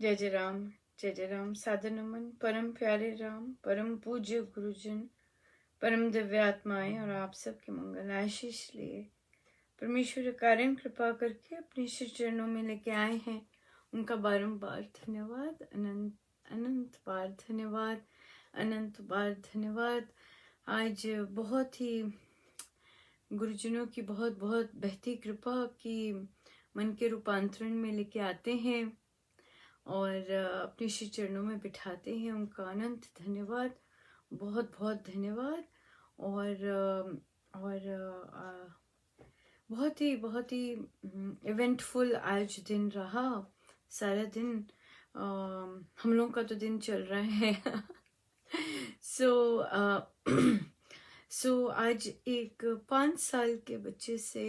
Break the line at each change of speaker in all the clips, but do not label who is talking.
जय जय राम। सादर नमन परम प्यारे राम, परम पूज्य गुरुजन, परम दिव्य आत्माएं और आप सबके मंगल आशीष लिए परमेश्वर कारण कृपा करके अपने श्री चरणों में लेके आए हैं। उनका बारंबार धन्यवाद, अनंत अनंत बार धन्यवाद, अनंत बार धन्यवाद। आज बहुत ही गुरुजनों की बहुत बहुत बहती कृपा की मन के रूपांतरण में लेके आते हैं और अपने श्री चरणों में बिठाते हैं। उनका अनंत धन्यवाद, बहुत बहुत धन्यवाद। और बहुत ही इवेंटफुल आज दिन रहा। सारा दिन हम लोगों का तो दिन चल रहा है सो आज एक 5 साल के बच्चे से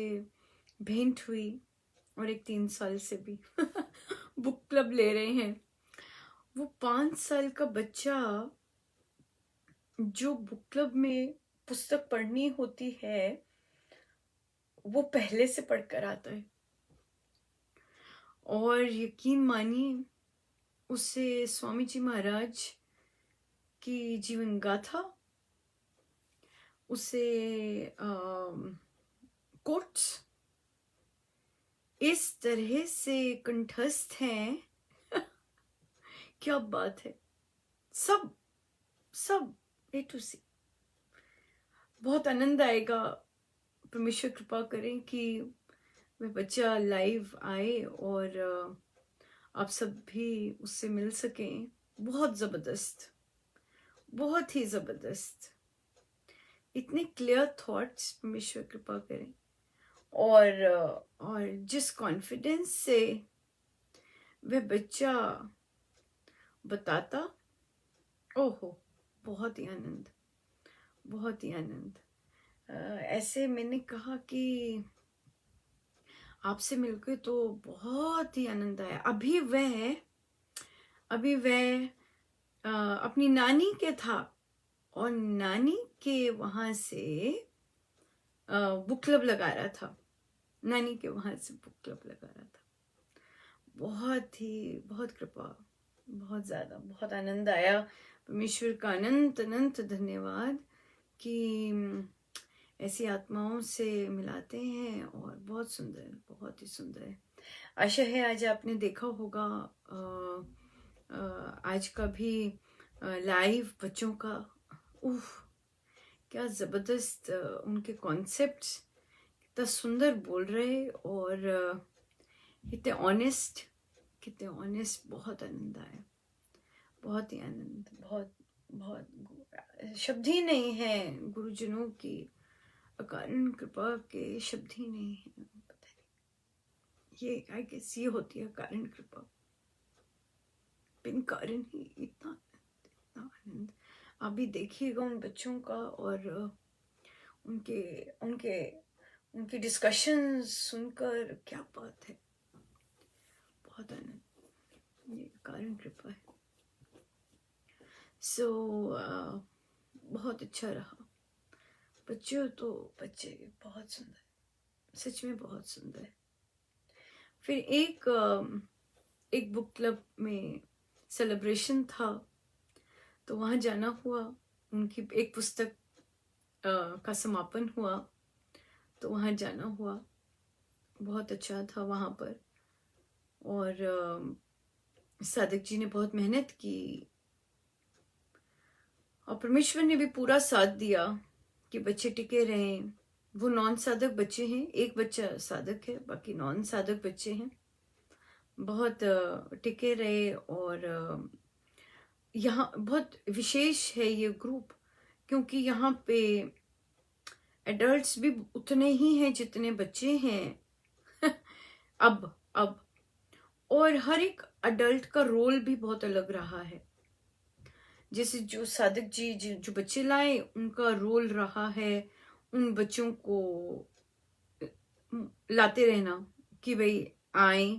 भेंट हुई और एक 3 साल से भी बुक क्लब ले रहे हैं। वो 5 साल का बच्चा जो बुक क्लब में पुस्तक पढ़नी होती है वो पहले से पढ़कर आता है और यकीन मानिए उसे स्वामी जी महाराज की जीवन गाथा, उसे कोट्स इस तरह से कंठस्थ हैं क्या बात है। सब सब ए टू सी। बहुत आनंद आएगा। परमेश्वर कृपा करें कि वह बच्चा लाइव आए और आप सब भी उससे मिल सकें। बहुत ज़बरदस्त, बहुत ही ज़बरदस्त। इतने क्लियर थॉट्स, परमेश्वर कृपा करें। और जिस कॉन्फिडेंस से वह बच्चा बताता, ओहो, बहुत ही आनंद, बहुत ही आनंद। ऐसे मैंने कहा कि आपसे मिलकर तो बहुत ही आनंद आया। अभी वह अपनी नानी के था और नानी के वहां से बुक क्लब लगा रहा था। नानी के वहां से बुक क्लब लगा रहा था। बहुत कृपा, बहुत ज़्यादा, बहुत आनंद आया। परमेश्वर का अनंत अनंत धन्यवाद कि ऐसी आत्माओं से मिलाते हैं और बहुत सुंदर, बहुत ही सुंदर। आशा है आज आपने देखा होगा आज का भी लाइव बच्चों का। क्या ज़बरदस्त उनके कॉन्सेप्ट्स, कितना सुंदर बोल रहे और कितने ऑनेस्ट, बहुत आनंद आया, बहुत ही आनंद। बहुत शब्द ही नहीं है गुरुजनों की अकारण कृपा के, शब्द ही नहीं है। पता नहीं ये आई गेस ये होती है कारण कृपा। बिन कारण ही इतना आनंद। आप भी देखिएगा उन बच्चों का और उनके उनके उनके डिस्कशन सुनकर, क्या बात है, बहुत आनंद। ये कारण कृपा है। बहुत अच्छा रहा। बच्चे बहुत सुंदर, सच में बहुत सुंदर। फिर एक बुक क्लब में सेलिब्रेशन था तो वहाँ जाना हुआ। उनकी एक पुस्तक का समापन हुआ तो वहाँ जाना हुआ। बहुत अच्छा था वहाँ पर। और साधक जी ने बहुत मेहनत की और परमेश्वर ने भी पूरा साथ दिया कि बच्चे टिके रहें। वो नॉन साधक बच्चे हैं, एक बच्चा साधक है, बाकी नॉन साधक बच्चे हैं। बहुत टिके रहे और यहाँ बहुत विशेष है ये ग्रुप, क्योंकि यहाँ पे एडल्ट्स भी उतने ही हैं जितने बच्चे हैं अब और हर एक अडल्ट का रोल भी बहुत अलग रहा है। जैसे जो साधक जी जो बच्चे लाए, उनका रोल रहा है उन बच्चों को लाते रहना कि भाई आए।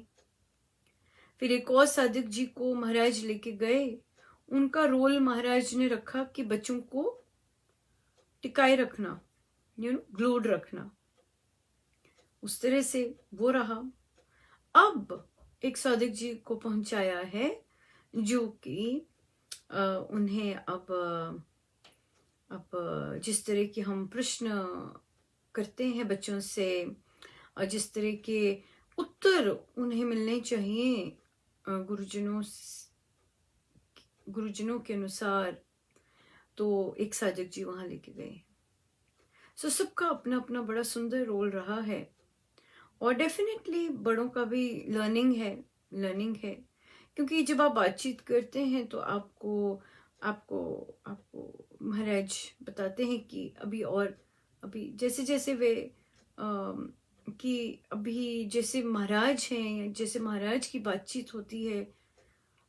फिर एक और साधक जी को महाराज लेके गए, उनका रोल महाराज ने रखा कि बच्चों को टिकाए रखना, ग्लूड रखना। उस तरह से वो रहा। अब एक साधक जी को पहुंचाया है, जो कि उन्हें अब जिस तरह के हम प्रश्न करते हैं बच्चों से और जिस तरह के उत्तर उन्हें मिलने चाहिए गुरुजनों के अनुसार, तो एक साधक जी वहां लेके गए। सो सबका अपना अपना बड़ा सुंदर रोल रहा है और डेफिनेटली बड़ों का भी लर्निंग है, क्योंकि जब आप बातचीत करते हैं तो आपको आपको आपको महाराज बताते हैं कि अभी जैसे जैसे वे कि अभी जैसे महाराज हैं या जैसे महाराज की बातचीत होती है,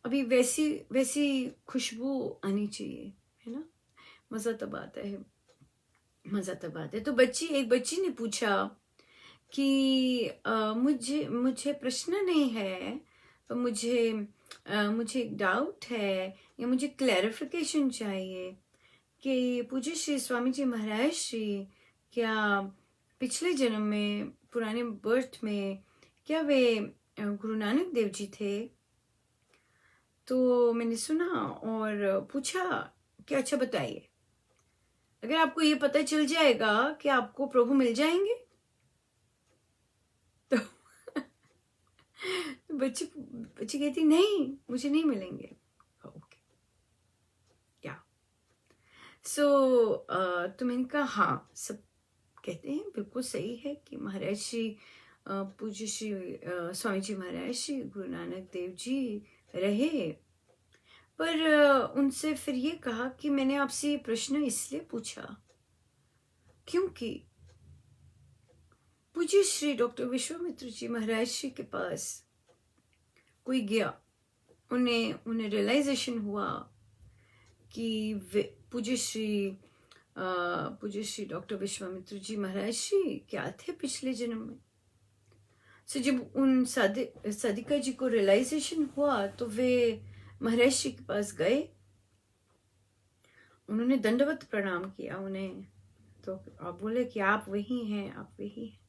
अभी वैसी वैसी खुशबू आनी चाहिए, है ना। मज़ा तब आता है, मज़ा तब आता है। तो एक बच्ची ने पूछा कि मुझे मुझे प्रश्न नहीं है, पर मुझे एक डाउट है या मुझे क्लैरिफिकेशन चाहिए कि पूज्य श्री स्वामी जी महाराज श्री क्या पिछले जन्म में, पुराने बर्थ में, क्या वे गुरु नानक देव जी थे। तो मैंने सुना और पूछा कि अच्छा बताइए, अगर आपको ये पता चल जाएगा कि आपको प्रभु मिल जाएंगे। तो बच्ची कहती नहीं, मुझे नहीं मिलेंगे। ओके, या तो मैंने कहा हाँ, सब कहते हैं बिल्कुल सही है कि महाराज श्री पूज्य श्री स्वामी जी महाराज श्री गुरु नानक देव जी रहे। पर उनसे फिर ये कहा कि मैंने आपसे ये प्रश्न इसलिए पूछा क्योंकि पूज्य श्री डॉक्टर विश्वामित्र जी महाराज श्री के पास कोई गया, उन्हें रियलाइजेशन हुआ कि पूज्य श्री डॉक्टर विश्वामित्र जी महाराज श्री क्या थे पिछले जन्म में। सो जब उन साधिका जी को रियलाइजेशन हुआ तो वे महाराज श्री के पास गए, उन्होंने दंडवत प्रणाम किया उन्हें। तो आप बोले कि आप वही हैं, आप वही हैं।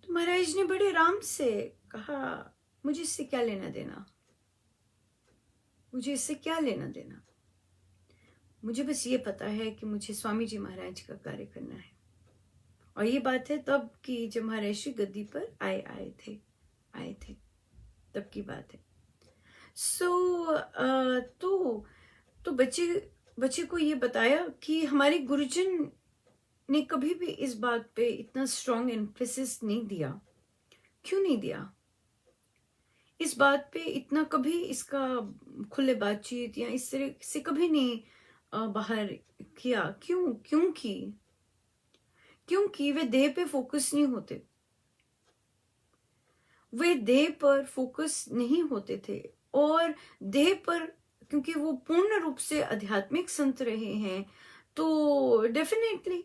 तो महाराज ने बड़े आराम से कहा, मुझे इससे क्या लेना देना, मुझे इससे क्या लेना देना, मुझे बस ये पता है कि मुझे स्वामी जी महाराज का कार्य करना है। और ये बात है तब की, जब महाराज श्री गद्दी पर आए थे, तब की बात है। तो बच्चे को ये बताया कि हमारे गुरुजन ने कभी भी इस बात पे इतना स्ट्रॉन्ग एम्फेसिस नहीं दिया। क्यों नहीं दिया इस बात पे इतना, कभी इसका खुले बातचीत या इस तरह से कभी नहीं बाहर किया। क्योंकि वे देह पे फोकस नहीं होते, वे देह पर फोकस नहीं होते थे। और देह पर, क्योंकि वो पूर्ण रूप से आध्यात्मिक संत रहे हैं, तो डेफिनेटली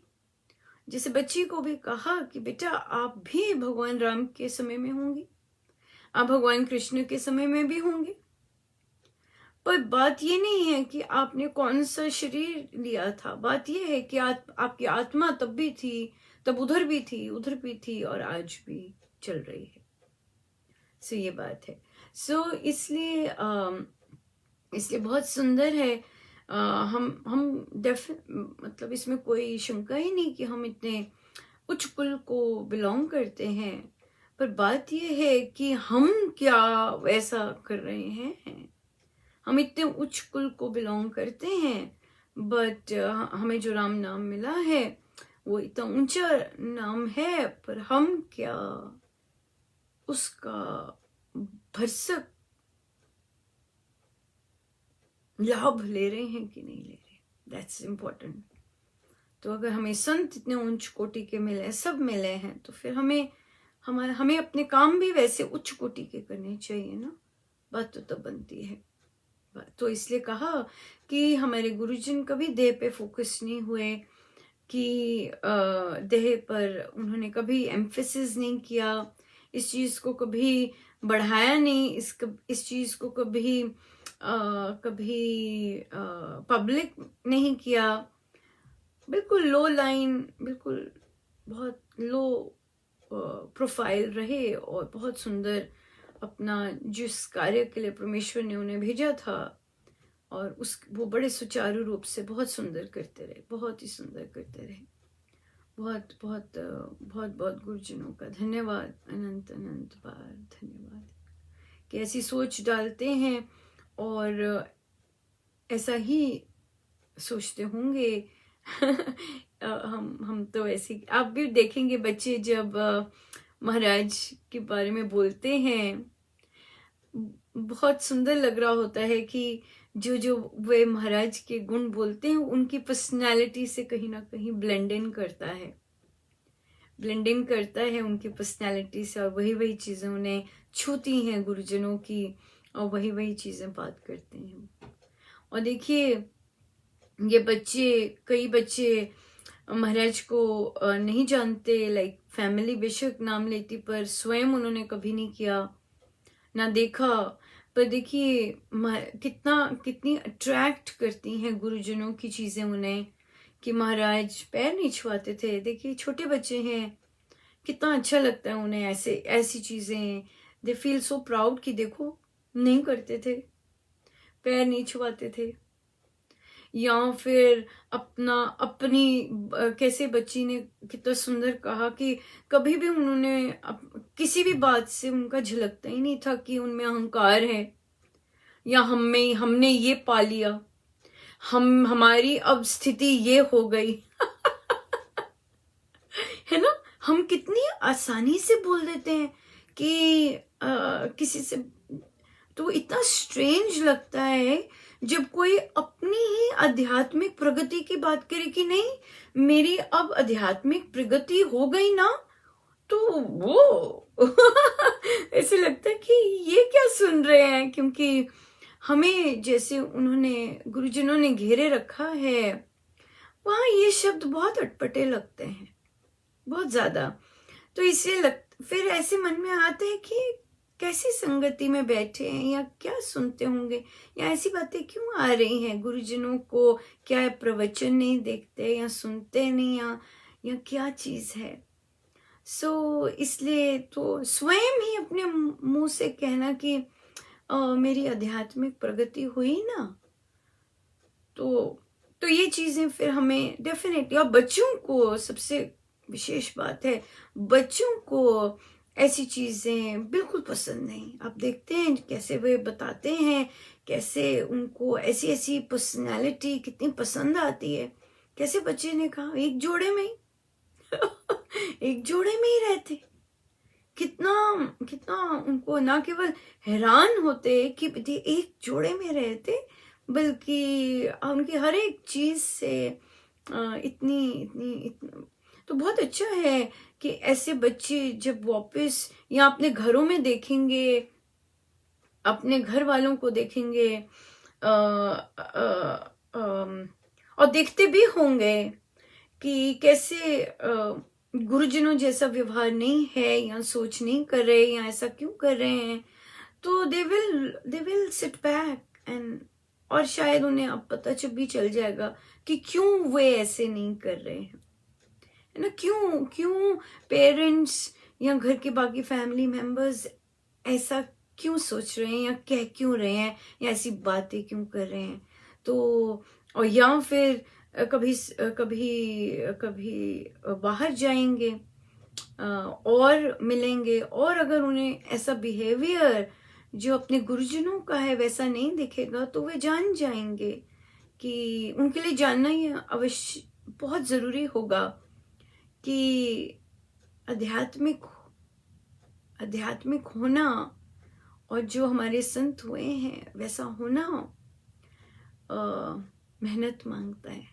जैसे बच्ची को भी कहा कि बेटा आप भी भगवान राम के समय में होंगी, आप भगवान कृष्ण के समय में भी होंगे, पर बात ये नहीं है कि आपने कौन सा शरीर लिया था। बात ये है कि आपकी आत्मा तब भी थी, तब उधर भी थी और आज भी चल रही है। सो ये बात है। सो इसलिए बहुत सुंदर है। हम मतलब इसमें कोई शंका ही नहीं कि हम इतने उच्च कुल को बिलोंग करते हैं, पर बात यह है कि हम क्या वैसा कर रहे हैं। हम इतने उच्च कुल को बिलोंग करते हैं, बट हमें जो राम नाम मिला है वो इतना ऊंचा नाम है, पर हम क्या उसका भरसक लाभ ले रहे हैं कि नहीं ले रहे। That's important. तो अगर हमें संत इतने उच्च कोटि के मिले, सब मिले हैं, तो फिर हमें अपने काम भी वैसे उच्च कोटि के करने चाहिए ना। बात तो तब बनती है। तो इसलिए कहा कि हमारे गुरुजन कभी देह पे फोकस नहीं हुए, कि देह पर उन्होंने कभी एम्फेसिस नहीं किया, इस चीज को कभी बढ़ाया नहीं, इस चीज को कभी पब्लिक नहीं किया। बिल्कुल लो लाइन, बिल्कुल बहुत लो प्रोफाइल रहे और बहुत सुंदर अपना जिस कार्य के लिए परमेश्वर ने उन्हें भेजा था, और वो बड़े सुचारू रूप से बहुत सुंदर करते रहे, बहुत ही सुंदर करते रहे। बहुत बहुत बहुत बहुत गुरुजनों का धन्यवाद, अनंत अनंत बार धन्यवाद कि ऐसी सोच डालते हैं और ऐसा ही सोचते होंगे। हम तो ऐसे, आप भी देखेंगे बच्चे जब महाराज के बारे में बोलते हैं, बहुत सुंदर लग रहा होता है कि जो जो वे महाराज के गुण बोलते हैं उनकी पर्सनालिटी से कहीं ना कहीं ब्लेंड इन करता है, उनकी पर्सनालिटी से, और वही वही चीजें उन्हें छूती हैं गुरुजनों की, और वही वही चीजें बात करते हैं। और देखिए ये बच्चे, कई बच्चे महाराज को नहीं जानते, लाइक फैमिली बेशक नाम लेती पर स्वयं उन्होंने कभी नहीं किया ना देखा। पर देखिए कितनी अट्रैक्ट करती हैं गुरुजनों की चीजें उन्हें, कि महाराज पैर नहीं छुआते थे। देखिए छोटे बच्चे हैं, कितना अच्छा लगता है उन्हें ऐसी चीजें, दे फील सो प्राउड कि देखो नहीं करते थे, पैर नहीं छुआते थे। या फिर कैसे बच्ची ने कितना सुंदर कहा कि कभी भी उन्होंने किसी भी बात से उनका झलकता ही नहीं था कि उनमें अहंकार है, या हमने ये पा लिया, हमारी अब स्थिति ये हो गई। है ना, हम कितनी आसानी से बोल देते हैं कि किसी से, तो इतना स्ट्रेंज लगता है जब कोई अपनी ही आध्यात्मिक प्रगति की बात करे कि नहीं मेरी अब आध्यात्मिक प्रगति हो गई ना, तो वो ऐसे लगता है कि ये क्या सुन रहे हैं, क्योंकि हमें जैसे उन्होंने गुरुजनों ने घेरे रखा है वहां ये शब्द बहुत अटपटे लगते हैं, बहुत ज्यादा। तो इसलिए फिर ऐसे मन में आता है कि कैसी संगति में बैठे हैं, या क्या सुनते होंगे, या ऐसी बातें क्यों आ रही हैं गुरुजनों को, क्या प्रवचन नहीं देखते या सुनते नहीं, या क्या चीज है। सो इसलिए तो स्वयं ही अपने मुंह से कहना कि मेरी आध्यात्मिक प्रगति हुई ना, तो ये चीजें फिर हमें डेफिनेटली, और बच्चों को सबसे विशेष बात है, बच्चों को ऐसी चीजें बिल्कुल पसंद नहीं। आप देखते हैं कैसे वे बताते हैं, कैसे उनको ऐसी ऐसी पर्सनालिटी कितनी पसंद आती है। कैसे बच्चे ने कहा एक जोड़े में ही एक जोड़े में ही रहते, कितना उनको ना केवल हैरान होते कि एक जोड़े में रहते, बल्कि उनकी हर एक चीज से इतनी तो बहुत अच्छा है कि ऐसे बच्चे जब वापस या अपने घरों में देखेंगे, अपने घर वालों को देखेंगे, और देखते भी होंगे कि कैसे गुरुजनों जैसा व्यवहार नहीं है, या सोच नहीं कर रहे, या ऐसा क्यों कर रहे हैं, तो they will sit back and, और शायद उन्हें अब पता भी चल जाएगा कि क्यों वे ऐसे नहीं कर रहे हैं, है ना, क्यों पेरेंट्स या घर के बाकी फैमिली मेंबर्स ऐसा क्यों सोच रहे हैं, या कह क्यों रहे हैं, या ऐसी बातें क्यों कर रहे हैं। तो और या फिर कभी बाहर जाएंगे और मिलेंगे, और अगर उन्हें ऐसा बिहेवियर जो अपने गुरुजनों का है वैसा नहीं दिखेगा, तो वे जान जाएंगे कि उनके लिए जानना ही अवश्य बहुत जरूरी होगा कि आध्यात्मिक होना, और जो हमारे संत हुए हैं वैसा होना मेहनत मांगता है।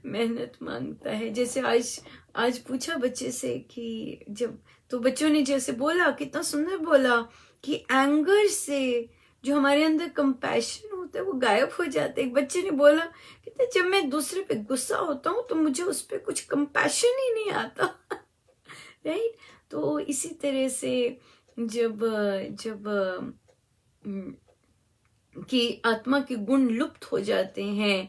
मेहनत मांगता है। जैसे आज पूछा बच्चे से कि जब, तो बच्चों ने जैसे बोला, कितना सुंदर बोला कि एंगर से जो हमारे अंदर कंपैशन होता है वो गायब हो जाता है। एक बच्चे ने बोला कि जब मैं दूसरे पे गुस्सा होता हूँ तो मुझे उस पर कुछ कंपैशन ही नहीं आता। राइट। तो इसी तरह से जब कि आत्मा के गुण लुप्त हो जाते हैं,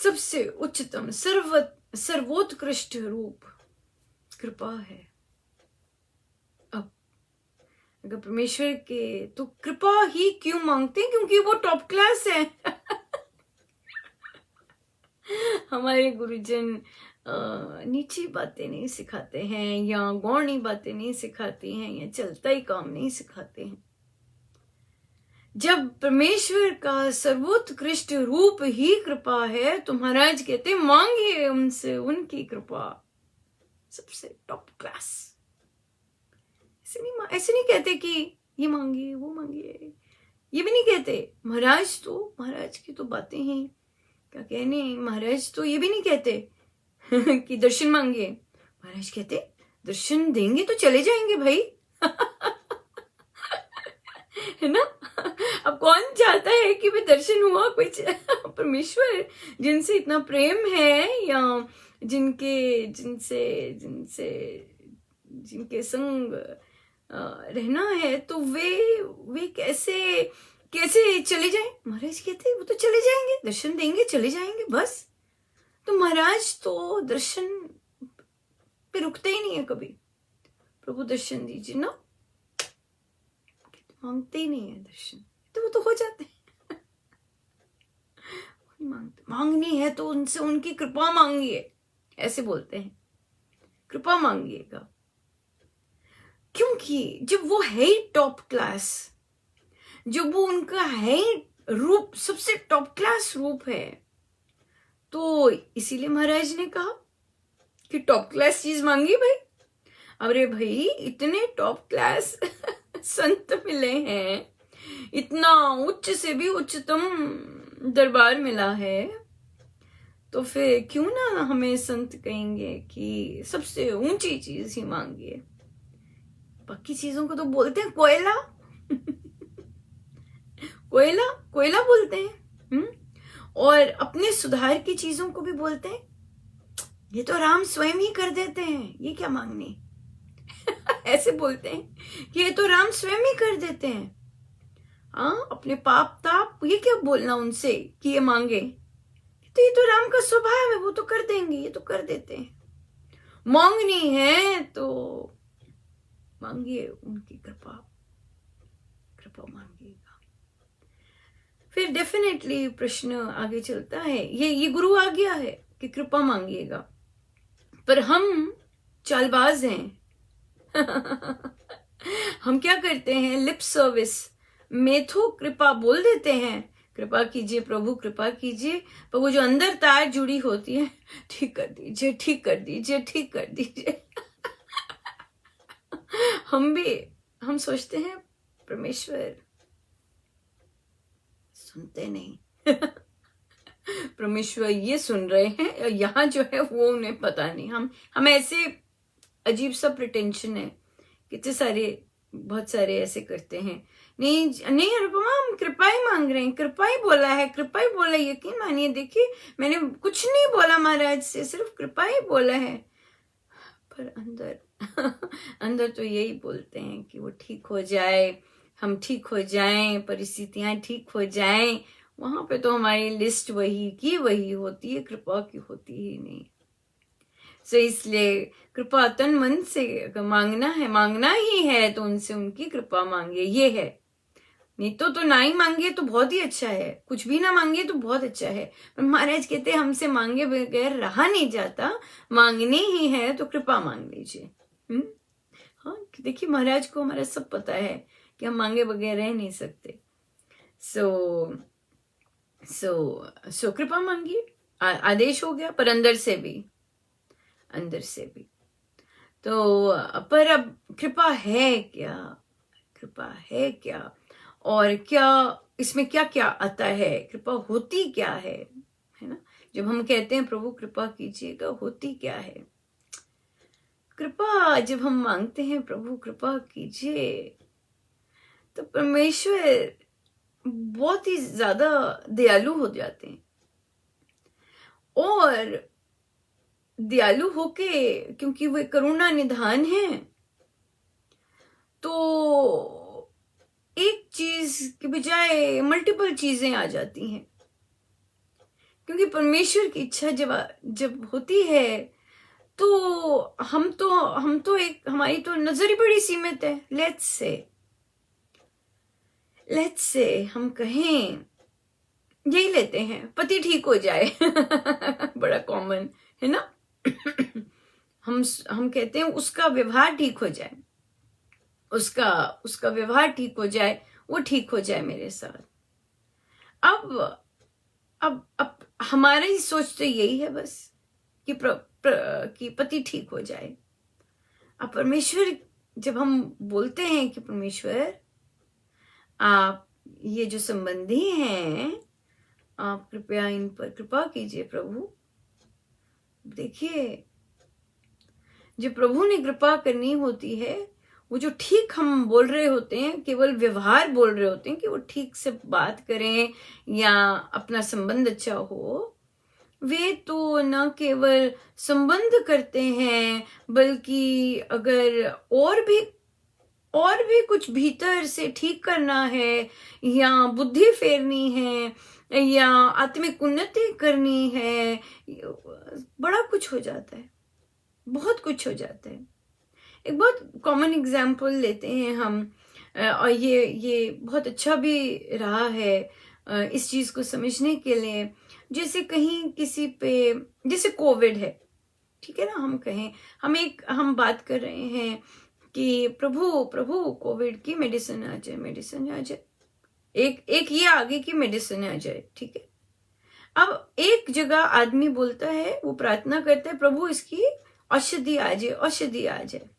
सबसे उच्चतम सर्वोत्कृष्ट रूप कृपा है। अब अगर परमेश्वर के तो कृपा ही क्यों मांगते हैं? क्योंकि वो टॉप क्लास है। हमारे गुरुजन नीची बातें नहीं सिखाते हैं, या गौणी बातें नहीं सिखाती हैं, या चलता ही काम नहीं सिखाते हैं। जब परमेश्वर का सर्वोत्कृष्ट रूप ही कृपा है तो महाराज कहते मांगिए उनसे उनकी कृपा, सबसे टॉप क्लास। ऐसे नहीं कहते कि ये मांगिए वो मांगिए, ये भी नहीं कहते। महाराज की तो बातें हैं, क्या कहने। महाराज तो ये भी नहीं कहते कि दर्शन मांगिए। महाराज कहते दर्शन देंगे तो चले जाएंगे भाई। है ना। अब कौन चाहता है कि भाई दर्शन हुआ कोई परमेश्वर जिनसे इतना प्रेम है, या जिनके जिनसे जिनसे जिनके संग रहना है, तो वे कैसे कैसे चले जाएं। महाराज कहते वो तो चले जाएंगे, दर्शन देंगे चले जाएंगे बस। तो महाराज तो दर्शन पे रुकते ही नहीं है कभी। प्रभु दर्शन दीजिए ना, मांगते ही नहीं है दर्शन, तो वो तो हो जाते हैं। मांगते, मांगनी है तो उनसे उनकी कृपा मांगिए, ऐसे बोलते हैं, कृपा मांगिएगा। क्योंकि जब वो है ही टॉप क्लास, जब वो उनका है रूप सबसे टॉप क्लास रूप है, तो इसीलिए महाराज ने कहा कि टॉप क्लास चीज मांगी भाई। अरे भाई इतने टॉप क्लास संत मिले हैं, इतना उच्च से भी उच्चतम दरबार मिला है, तो फिर क्यों ना हमें संत कहेंगे कि सबसे ऊंची चीज ही मांगिए। बाकी चीजों को तो बोलते हैं कोयला। कोयला कोयला बोलते हैं। और अपने सुधार की चीजों को भी बोलते हैं ये तो राम स्वयं ही कर देते हैं, ये क्या मांगनी। ऐसे बोलते हैं कि ये तो राम स्वयं ही कर देते हैं। अपने पाप ताप ये क्या बोलना उनसे कि ये मांगे, तो ये तो राम का स्वभाव है, वो तो कर देंगे, ये तो कर देते हैं। मांगनी है तो मांगिए उनकी कृपा, कृपा मांगिएगा। फिर डेफिनेटली प्रश्न आगे चलता है, ये गुरु आ गया है कि कृपा मांगिएगा, पर हम चालबाज हैं। हम क्या करते हैं, लिप सर्विस में तो कृपा बोल देते हैं, कृपा कीजिए प्रभु कृपा कीजिए, पर वो जो अंदर तार जुड़ी होती है, ठीक कर दीजिए ठीक कर दीजिए ठीक कर दीजिए। हम सोचते हैं परमेश्वर सुनते नहीं। परमेश्वर ये सुन रहे हैं, यहाँ जो है वो उन्हें पता नहीं। हम ऐसे अजीब सा प्रिटेंशन है, कितने सारे बहुत सारे ऐसे करते हैं। नहीं नहीं अनुपमा हम कृपा ही मांग रहे हैं, कृपा ही बोला है, कृपा ही बोला, यकीन मानिए देखिए मैंने कुछ नहीं बोला महाराज से, सिर्फ कृपा ही बोला है। पर अंदर तो यही बोलते हैं कि वो ठीक हो जाए, हम ठीक हो जाएं, परिस्थितियां ठीक हो जाएं। वहां पे तो हमारी लिस्ट वही की वही होती है, कृपा की होती ही नहीं। सो इसलिए कृपा तन मन से अगर मांगना ही है तो उनसे उनकी कृपा मांगे, ये है। नहीं तो ना ही मांगे तो बहुत ही अच्छा है, कुछ भी ना मांगे तो बहुत अच्छा है। पर महाराज कहते हैं हमसे मांगे बगैर रहा नहीं जाता, मांगनी ही है तो कृपा मांग लीजिए। हाँ देखिए महाराज को हमारा सब पता है कि हम मांगे बगैर रह नहीं सकते। सो कृपा मांगिए, आदेश हो गया, पर अंदर से भी तो पर अब कृपा है क्या, कृपा है क्या, और क्या इसमें क्या क्या आता है, कृपा होती क्या है ना। जब हम कहते हैं प्रभु कृपा कीजिएगा, होती क्या है कृपा। जब हम मांगते हैं प्रभु कृपा कीजिए, तो परमेश्वर बहुत ही ज्यादा दयालु हो जाते हैं, और दयालु होके क्योंकि वे करुणा निधान है, तो एक चीज के बजाय मल्टीपल चीजें आ जाती हैं, क्योंकि परमेश्वर की इच्छा जब जब होती है तो हम तो एक, हमारी तो नजर ही बड़ी सीमित है। लेट्स से हम कहें, यही लेते हैं, पति ठीक हो जाए बड़ा कॉमन है ना हम कहते हैं उसका व्यवहार ठीक हो जाए, उसका उसका व्यवहार ठीक हो जाए, वो ठीक हो जाए मेरे साथ। अब अब हमारी सोच तो यही है बस कि कि पति ठीक हो जाए। अब परमेश्वर, जब हम बोलते हैं कि परमेश्वर आप ये जो संबंधी हैं, आप कृपया इन पर कृपा कीजिए प्रभु। देखिए, जब प्रभु ने कृपा करनी होती है, वो जो ठीक हम बोल रहे होते हैं, केवल व्यवहार बोल रहे होते हैं कि वो ठीक से बात करें या अपना संबंध अच्छा हो, वे तो न केवल संबंध करते हैं, बल्कि अगर और भी कुछ भीतर से ठीक करना है या बुद्धि फेरनी है या आत्मिक उन्नति करनी है, बड़ा कुछ हो जाता है, बहुत कुछ हो जाता है। एक बहुत कॉमन एग्जाम्पल लेते हैं हम, और ये बहुत अच्छा भी रहा है इस चीज को समझने के लिए। जैसे कहीं किसी पे, जैसे कोविड है, ठीक है ना, हम कहें, हम बात कर रहे हैं कि प्रभु प्रभु कोविड की मेडिसिन आ जाए, एक ये आगे की मेडिसिन आ जाए, ठीक है। अब एक जगह आदमी बोलता है, वो प्रार्थना करता है, प्रभु इसकी औषधि आ जाए।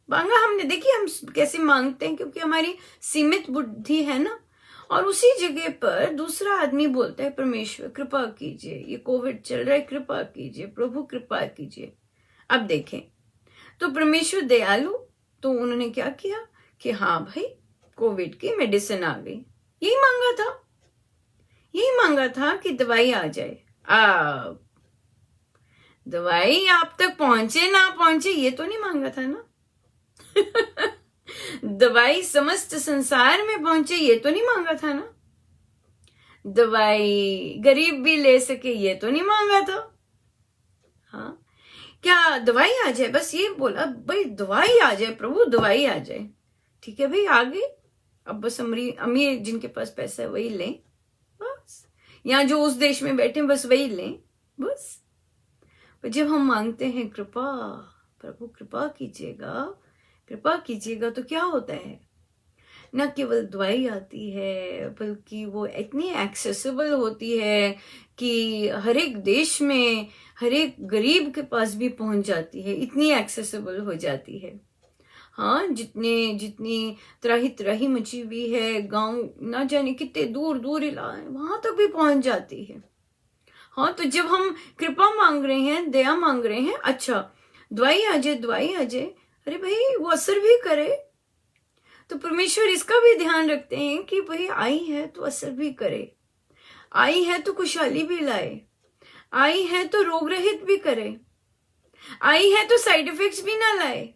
मांगा हमने, देखिए हम कैसे मांगते हैं, क्योंकि हमारी सीमित बुद्धि है ना। और उसी जगह पर दूसरा आदमी बोलता है, परमेश्वर कृपा कीजिए, ये कोविड चल रहा है, कृपा कीजिए प्रभु, कृपा कीजिए। अब देखें, तो परमेश्वर दयालु, तो उन्होंने क्या किया कि हाँ भाई, कोविड की मेडिसिन आ गई। यही मांगा था कि दवाई आ जाए। दवाई आप तक पहुंचे ना पहुंचे, ये तो नहीं मांगा था ना दवाई समस्त संसार में पहुंचे, ये तो नहीं मांगा था ना। दवाई गरीब भी ले सके, ये तो नहीं मांगा था। हाँ, क्या दवाई आ जाए, बस ये बोला भाई, दवाई आ जाए प्रभु, दवाई आ जाए। ठीक है भाई, आ गई। अब बस अमीर जिनके पास पैसा है वही लें, बस, या जो उस देश में बैठे बस वही लें, बस। पर जब हम मांगते हैं कृपा, प्रभु कृपा कीजिएगा, तो क्या होता है, न केवल दवाई आती है, बल्कि वो इतनी एक्सेसिबल होती है कि हर एक देश में हर एक गरीब के पास भी पहुंच जाती है, इतनी एक्सेसिबल हो जाती है। हाँ, जितनी त्राही त्राही मची हुई है, गांव ना जाने कितने दूर दूर इलाके, वहां तक भी पहुंच जाती है। हाँ, तो जब हम कृपा मांग रहे हैं, दया मांग रहे हैं, अच्छा दवाई आ जाए, अरे भाई वो असर भी करे। तो परमेश्वर इसका भी ध्यान रखते हैं कि भाई आई है तो असर भी करे, आई है तो खुशहाली भी लाए, आई है तो रोग रहित भी करे, आई है तो साइड इफेक्ट्स भी ना लाए।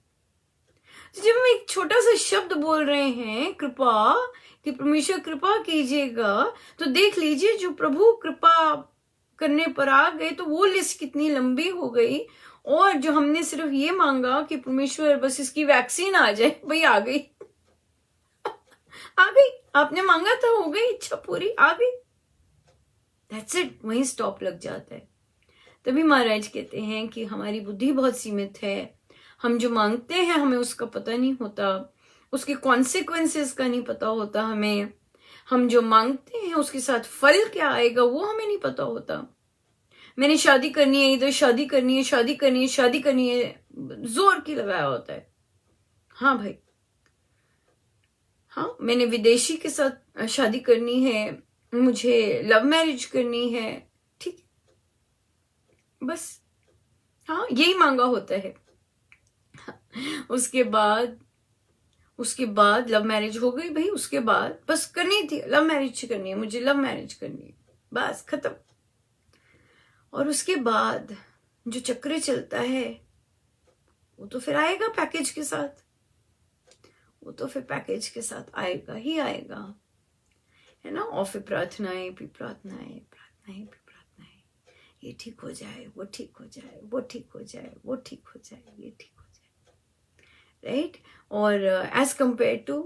तो जब हम एक छोटा सा शब्द बोल रहे हैं कृपा, कि परमेश्वर कृपा कीजिएगा, तो देख लीजिए जो प्रभु कृपा करने पर आ गए, तो वो लिस्ट कितनी लंबी हो गई। और जो हमने सिर्फ ये मांगा कि परमेश्वर बस इसकी वैक्सीन आ जाए, भाई आ गई आ गई, आपने मांगा था, हो गई, इच्छा पूरी, आ गई। दैट्स इट, वहीं स्टॉप लग जाता है। तभी महाराज कहते हैं कि हमारी बुद्धि बहुत सीमित है, हम जो मांगते हैं हमें उसका पता नहीं होता, उसके कॉन्सिक्वेंसेस का नहीं पता होता हमें, हम जो मांगते हैं उसके साथ फल क्या आएगा वो हमें नहीं पता होता। मैंने शादी करनी है, इधर शादी करनी है, जोर की लगाया होता है। हाँ भाई, हाँ, मैंने विदेशी के साथ शादी करनी है, मुझे लव मैरिज करनी है, ठीक, बस, हाँ, यही मांगा होता है। उसके बाद लव मैरिज हो गई भाई, उसके बाद बस करनी थी, लव मैरिज करनी है, मुझे लव मैरिज करनी है, बस खत्म। और उसके बाद जो चक्र चलता है वो तो फिर आएगा पैकेज के साथ, वो तो फिर पैकेज के साथ आएगा ही आएगा, है ना। और फिर प्रार्थनाएं भी प्रार्थनाएं, प्रार्थनाएं भी प्रार्थनाएं, ये ठीक हो जाए, वो ठीक हो जाए, वो ठीक हो जाए, वो ठीक हो जाए, ये ठीक हो जाए, राइट। और एज कंपेयर टू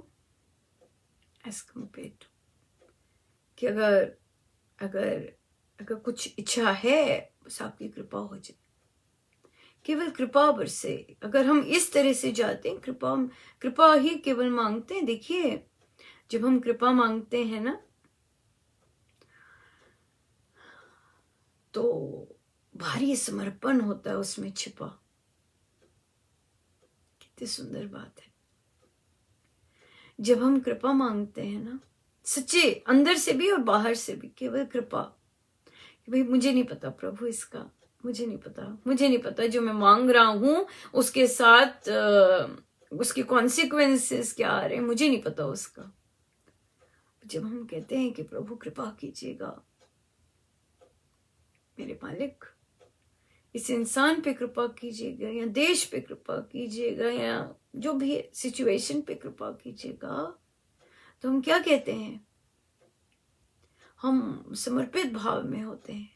कि अगर अगर अगर कुछ इच्छा है, बस आपकी कृपा हो जाए, केवल कृपा बरसे। अगर हम इस तरह से जाते हैं, कृपा ही केवल मांगते हैं। देखिए, जब हम कृपा मांगते हैं ना, तो भारी समर्पण होता है उसमें छिपा। कितनी सुंदर बात है। जब हम कृपा मांगते हैं ना, सच्चे अंदर से भी और बाहर से भी, केवल कृपा, कि भाई मुझे नहीं पता प्रभु इसका, मुझे नहीं पता जो मैं मांग रहा हूं उसके साथ उसके कॉन्सिक्वेंसेस क्या आ रहे हैं, मुझे नहीं पता उसका। जब हम कहते हैं कि प्रभु कृपा कीजिएगा, मेरे मालिक इस इंसान पे कृपा कीजिएगा, या देश पे कृपा कीजिएगा, या जो भी सिचुएशन पे कृपा कीजिएगा, तो हम क्या कहते हैं? हम समर्पित भाव में होते हैं।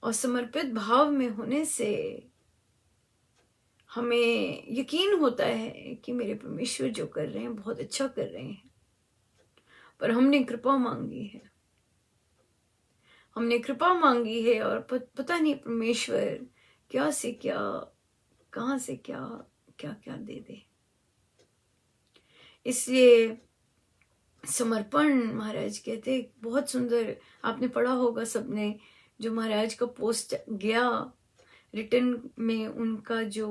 और समर्पित भाव में होने से हमें यकीन होता है कि मेरे परमेश्वर जो कर रहे हैं बहुत अच्छा कर रहे हैं। पर हमने कृपा मांगी है, हमने कृपा मांगी है, और पता नहीं परमेश्वर क्या से क्या, कहाँ से क्या क्या क्या दे दे। इसलिए समर्पण, महाराज कहते, बहुत सुंदर, आपने पढ़ा होगा सबने, जो महाराज का पोस्ट गया रिटर्न में, उनका जो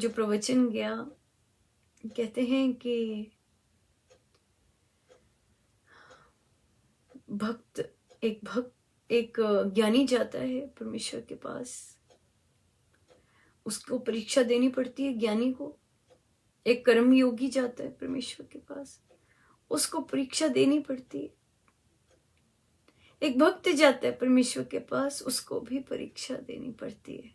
प्रवचन गया, कहते हैं कि एक ज्ञानी जाता है परमेश्वर के पास, उसको परीक्षा देनी पड़ती है ज्ञानी को। एक कर्म योगी जाता है परमेश्वर के पास, उसको परीक्षा देनी पड़ती है। एक भक्त जाता है परमेश्वर के पास, उसको भी परीक्षा देनी पड़ती है।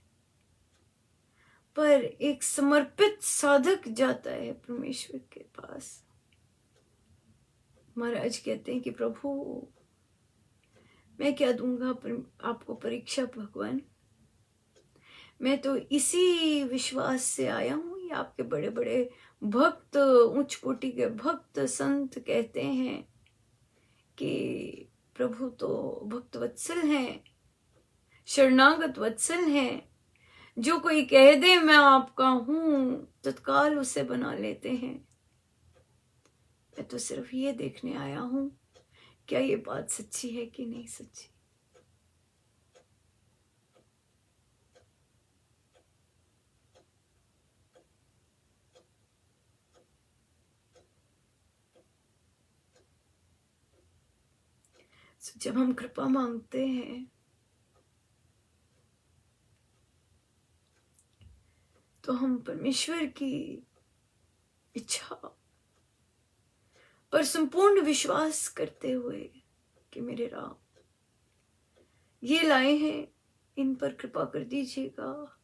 पर एक समर्पित साधक जाता है परमेश्वर के पास, महाराज कहते हैं कि प्रभु मैं क्या दूंगा आपको परीक्षा भगवान, मैं तो इसी विश्वास से आया हूं। ये आपके बड़े बड़े भक्त, उच्च कोटि के भक्त संत कहते हैं कि प्रभु तो भक्त वत्सल हैं, शरणागत वत्सल हैं, जो कोई कह दे मैं आपका हूं तत्काल उसे बना लेते हैं। मैं तो सिर्फ ये देखने आया हूं क्या ये बात सच्ची है कि नहीं सच्ची। जब हम कृपा मांगते हैं तो हम परमेश्वर की इच्छा पर संपूर्ण विश्वास करते हुए कि मेरे राम ये लाए हैं, इन पर कृपा कर दीजिएगा।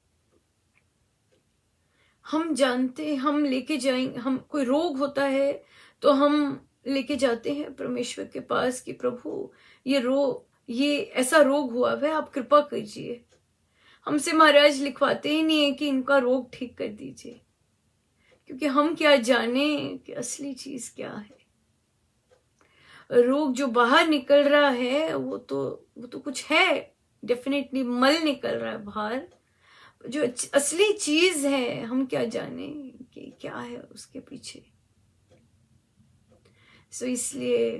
हम जानते, हम लेके जाएंगे, हम कोई रोग होता है तो हम लेके जाते हैं परमेश्वर के पास कि प्रभु ये ऐसा रोग हुआ है, आप कृपा कीजिए। हमसे महाराज लिखवाते ही नहीं है कि इनका रोग ठीक कर दीजिए, क्योंकि हम क्या जाने कि असली चीज क्या है। रोग जो बाहर निकल रहा है वो तो कुछ है, डेफिनेटली मल निकल रहा है बाहर। जो असली चीज है हम क्या जाने कि क्या है उसके पीछे। सो इसलिए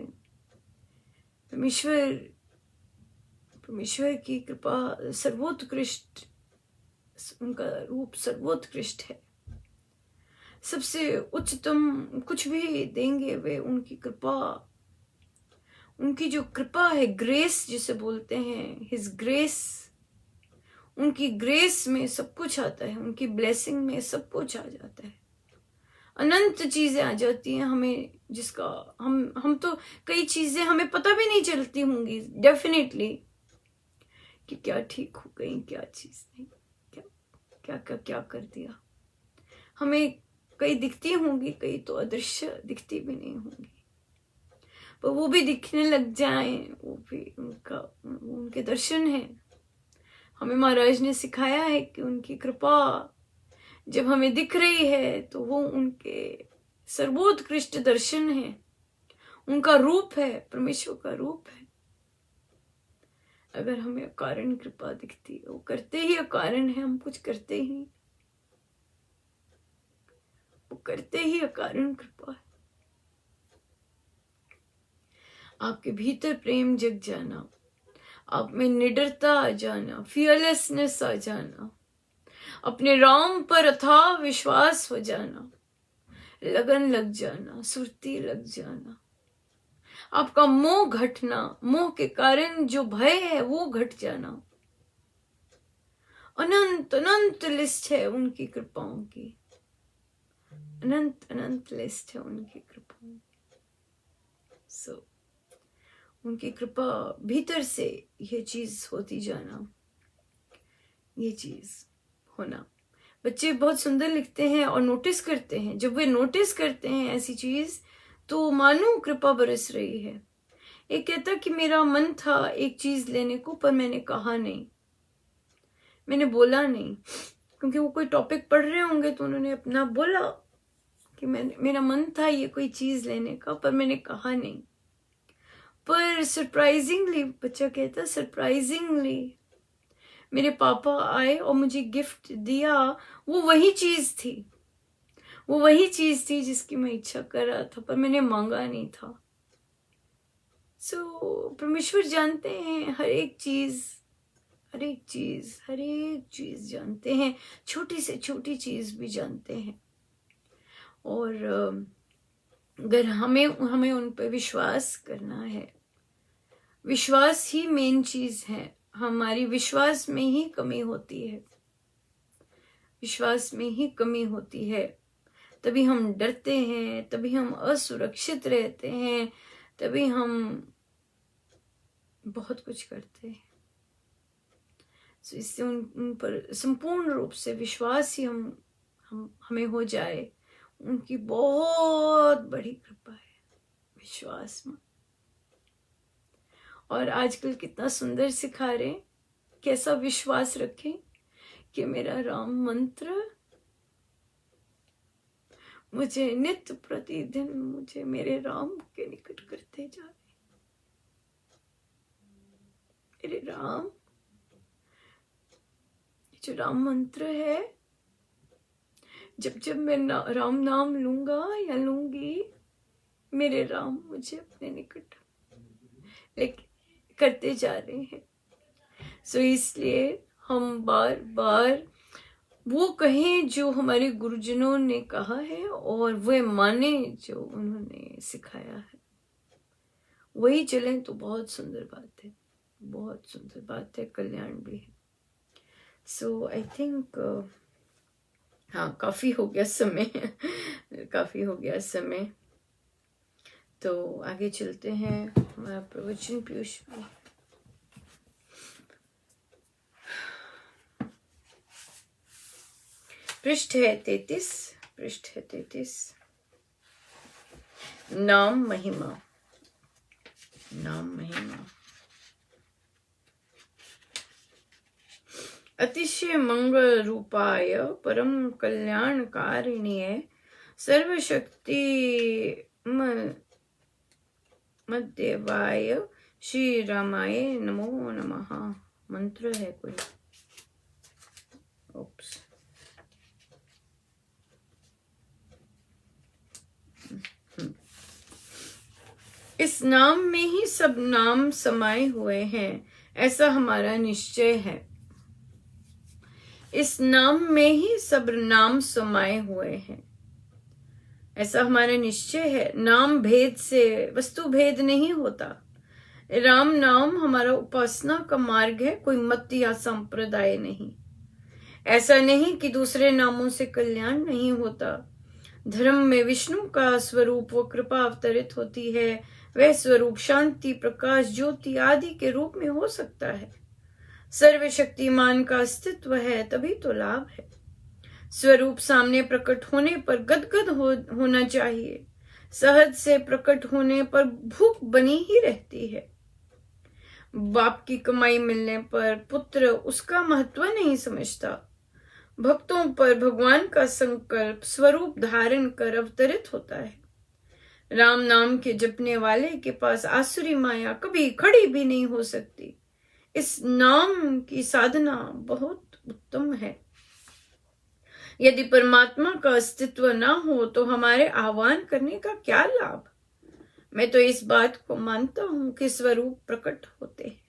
परमेश्वर की कृपा सर्वोत्कृष्ट, उनका रूप सर्वोत्कृष्ट है, सबसे उच्चतम कुछ भी देंगे वे उनकी कृपा। उनकी जो कृपा है, ग्रेस जिसे बोलते हैं, हिज ग्रेस, उनकी ग्रेस में सब कुछ आता है, उनकी ब्लेसिंग में सब कुछ आ जाता है, अनंत चीजें आ जाती हैं हमें, जिसका हम तो कई चीजें हमें पता भी नहीं चलती होंगी डेफिनेटली कि क्या ठीक हो गई, क्या चीज नहीं, क्या क्या क्या क्या कर दिया। हमें कई दिखती होंगी, कई तो अदृश्य दिखती भी नहीं होंगी। पर वो भी दिखने लग जाए, वो भी उनके दर्शन है। हमें महाराज ने सिखाया है कि उनकी कृपा जब हमें दिख रही है तो वो उनके सर्वोत्कृष्ट दर्शन है, उनका रूप है, परमेश्वर का रूप है। अगर हमें अकारण कृपा दिखती है, वो करते ही अकारण है, हम कुछ करते ही नहीं, वो करते ही अकारण कृपा है। आपके भीतर प्रेम जग जाना, आप में निडरता आ जाना, फियरलेसनेस आ जाना, अपने राम पर अथाह विश्वास हो जाना, लगन लग जाना, सुरती लग जाना, आपका मोह घटना, मोह के कारण जो भय है वो घट जाना। अनंत अनंत लिस्ट है उनकी कृपाओं की, अनंत अनंत लिस्ट है उनकी कृपाओं की। उनकी कृपा भीतर से ये चीज होती जाना, ये चीज होना। बच्चे बहुत सुंदर लिखते हैं और नोटिस करते हैं, जब वे नोटिस करते हैं ऐसी चीज तो मानो कृपा बरस रही है। एक कहता कि मेरा मन था एक चीज लेने को, पर मैंने कहा नहीं, मैंने बोला नहीं, क्योंकि वो कोई टॉपिक पढ़ रहे होंगे तो उन्होंने अपना बोला कि मेरा मन था ये कोई चीज लेने का, पर मैंने कहा नहीं। पर सरप्राइजिंगली, बच्चा कहता सरप्राइजिंगली मेरे पापा आए और मुझे गिफ्ट दिया, वो वही चीज थी, वो वही चीज थी जिसकी मैं इच्छा कर रहा था, पर मैंने मांगा नहीं था। परमेश्वर जानते हैं हर एक चीज, हर एक चीज, हर एक चीज जानते हैं, छोटी से छोटी चीज भी जानते हैं। और अगर हमें उन पर विश्वास करना है, विश्वास ही मेन चीज है। हमारी विश्वास में ही कमी होती है, विश्वास में ही कमी होती है, तभी हम डरते हैं, तभी हम असुरक्षित रहते हैं, तभी हम बहुत कुछ करते हैं। इससे उन पर संपूर्ण रूप से विश्वास ही हमें हो जाए, उनकी बहुत बड़ी कृपा है विश्वास में। और आजकल कितना सुंदर सिखा रहे, कैसा विश्वास रखें कि मेरा राम मंत्र मुझे नित्य प्रतिदिन मुझे मेरे राम के निकट करते जा रहे। मेरे राम, जो राम मंत्र है, जब जब मैं राम नाम लूंगा या लूंगी, मेरे राम मुझे अपने निकट करते जा रहे हैं। इसलिए हम बार बार वो कहें जो हमारे गुरुजनों ने कहा है और वे माने जो उन्होंने सिखाया है, वही चलें तो बहुत सुंदर बात है, बहुत सुंदर बात है, कल्याण भी है। आई थिंक हाँ, काफी हो गया समय काफी हो गया समय, तो आगे चलते हैं। हमारा प्रवचन पीयूष में पृष्ठ है 33। नाम महिमा, नाम महिमा। अतिशय मंगल रूपाय परम कल्याणकारिणीय सर्वशक्ति मध्यवाय श्री रामाय नमो नमः। मंत्र है कोई, ओप्स, इस नाम में ही सब नाम समाये हुए हैं, ऐसा हमारा निश्चय है। इस नाम में ही सब नाम समाये हुए हैं, ऐसा हमारा निश्चय है। नाम भेद से वस्तु भेद नहीं होता। राम नाम हमारा उपासना का मार्ग है, कोई मत या संप्रदाय नहीं। ऐसा नहीं कि दूसरे नामों से कल्याण नहीं होता। धर्म में विष्णु का स्वरूप वो कृपा अवतरित होती है, वह स्वरूप शांति, प्रकाश, ज्योति आदि के रूप में हो सकता है। सर्वशक्तिमान का अस्तित्व है, तभी तो लाभ है। स्वरूप सामने प्रकट होने पर गदगद होना चाहिए। सहज से प्रकट होने पर भूख बनी ही रहती है। बाप की कमाई मिलने पर पुत्र उसका महत्व नहीं समझता। भक्तों पर भगवान का संकल्प स्वरूप धारण कर अवतरित होता है। राम नाम के जपने वाले के पास आसुरी माया कभी खड़ी भी नहीं हो सकती। इस नाम की साधना बहुत उत्तम है। यदि परमात्मा का अस्तित्व ना हो तो हमारे आह्वान करने का क्या लाभ। मैं तो इस बात को मानता हूं कि स्वरूप प्रकट होते हैं।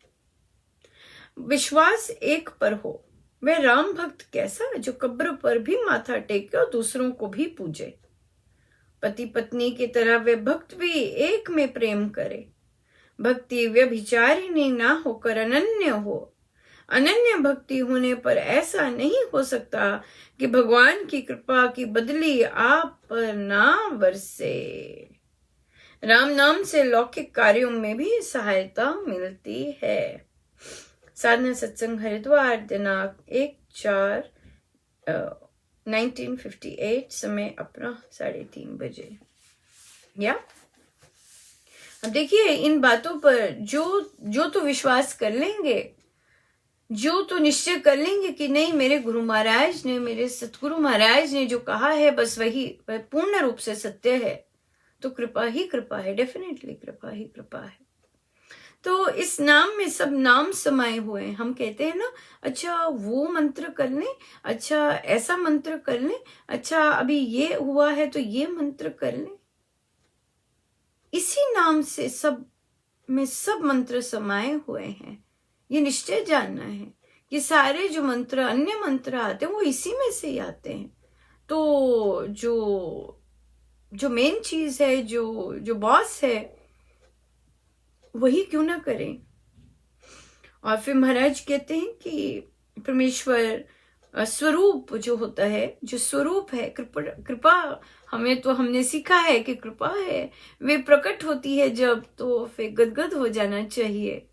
विश्वास एक पर हो। वह राम भक्त कैसा जो कब्र पर भी माथा टेके और दूसरों को भी पूजे। पति पत्नी की तरह वे भक्त भी एक में प्रेम करे। भक्ति व्यभिचारिणी ना होकर अनन्य हो। अनन्य भक्ति होने पर ऐसा नहीं हो सकता कि भगवान की कृपा की बदली आप पर ना बरसे। राम नाम से लौकिक कार्यों में भी सहायता मिलती है। साधना सत्संग हरिद्वार दिनांक 1/4/1958, समय अपना 3:30 बजे। या अब देखिए, इन बातों पर जो तो विश्वास कर लेंगे, जो तो निश्चय कर लेंगे कि नहीं, मेरे गुरु महाराज ने, मेरे सतगुरु महाराज ने जो कहा है बस वही वह पूर्ण रूप से सत्य है, तो कृपा ही कृपा है। डेफिनेटली कृपा ही कृपा है। तो इस नाम में सब नाम समाये हुए हैं। हम कहते हैं ना, अच्छा वो मंत्र कर लें, अच्छा ऐसा मंत्र कर लें, अच्छा अभी ये हुआ है तो ये मंत्र कर लें। इसी नाम से सब में सब मंत्र समाये हुए हैं। ये निश्चय जानना है कि सारे जो मंत्र, अन्य मंत्र आते हैं, वो इसी में से ही आते हैं। तो जो मेन चीज है, जो बॉस है, वही क्यों ना करें। और फिर महाराज कहते हैं कि परमेश्वर स्वरूप जो होता है, जो स्वरूप है, कृपा हमें तो हमने सीखा है कि कृपा है, वे प्रकट होती है जब, तो फिर गदगद हो जाना चाहिए।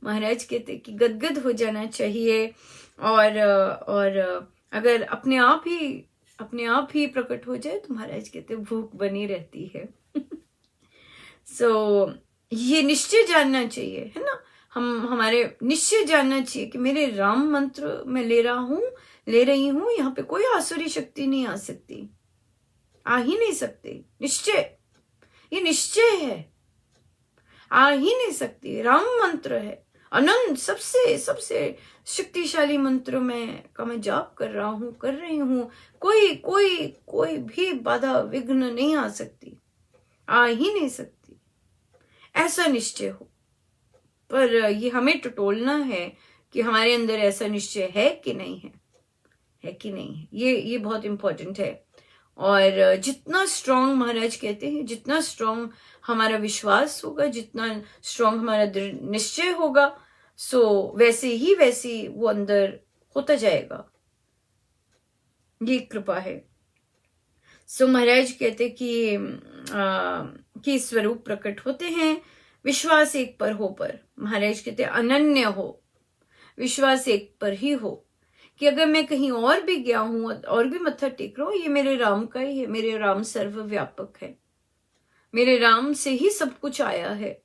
महाराज कहते हैं कि गदगद हो जाना चाहिए। और अगर अपने आप ही प्रकट हो जाए तो महाराज कहते हैं भूख बनी रहती है। सो ये निश्चय जानना चाहिए, है ना। हमारे निश्चय जानना चाहिए कि मेरे राम मंत्र मैं ले रही हूं, यहाँ पे कोई आसुरी शक्ति नहीं आ सकती, आ ही नहीं सकती। निश्चय, ये निश्चय है, आ ही नहीं सकती। राम मंत्र है, अनंत सबसे शक्तिशाली मंत्र का मैं जाप कर रही हूं। कोई भी बाधा विघ्न नहीं आ सकती, आ ही नहीं सकती। ऐसा निश्चय हो। पर ये हमें टटोलना है कि हमारे अंदर ऐसा निश्चय है कि नहीं है कि नहीं है। ये बहुत इंपॉर्टेंट है। और जितना स्ट्रांग, महाराज कहते हैं, जितना स्ट्रांग हमारा विश्वास होगा, जितना स्ट्रांग हमारा दृढ़ निश्चय होगा, सो वैसे वो अंदर होता जाएगा। ये कृपा है। सो महाराज कहते कि स्वरूप प्रकट होते हैं। विश्वास एक पर हो। पर महाराज कहते अनन्य हो। विश्वास एक पर ही हो कि अगर मैं कहीं और भी गया हूं और भी मत्था टेक रहा हूं, ये मेरे राम का ही है। मेरे राम सर्वव्यापक है, मेरे राम से ही सब कुछ आया है